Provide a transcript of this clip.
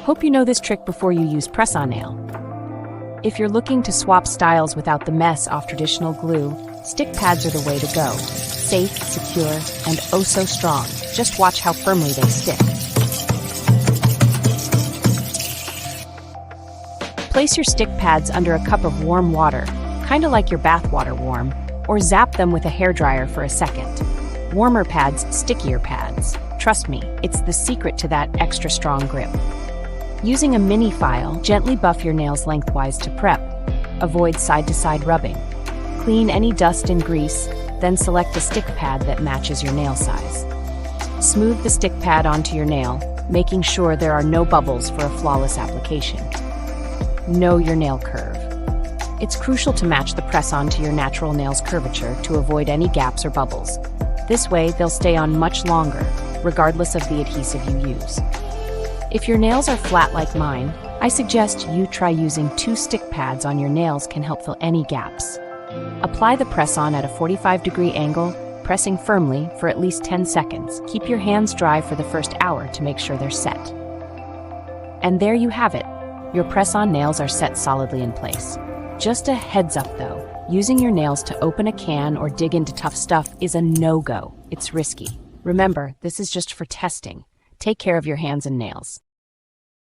Hope you know this trick before you use press-on nail. If you're looking to swap styles without the mess off traditional glue, stick pads are the way to go. Safe, secure, and oh so strong. Just watch how firmly they stick. Place your stick pads under a cup of warm water, kinda like your bath water warm, or zap them with a hairdryer for a second. Warmer pads, stickier pads. Trust me, it's the secret to that extra strong grip. Using a mini file, gently buff your nails lengthwise to prep. Avoid side-to-side rubbing. Clean any dust and grease, then select a stick pad that matches your nail size. Smooth the stick pad onto your nail, making sure there are no bubbles for a flawless application. Know your nail curve. It's crucial to match the press-on to your natural nail's curvature to avoid any gaps or bubbles. This way, they'll stay on much longer, regardless of the adhesive you use. If your nails are flat like mine, I suggest you try using 2 stick pads on your nails can help fill any gaps. Apply the press-on at a 45-degree angle, pressing firmly for at least 10 seconds. Keep your hands dry for the first hour to make sure they're set. And there you have it. Your press-on nails are set solidly in place. Just a heads up though, using your nails to open a can or dig into tough stuff is a no-go. It's risky. Remember, this is just for testing. Take care of your hands and nails.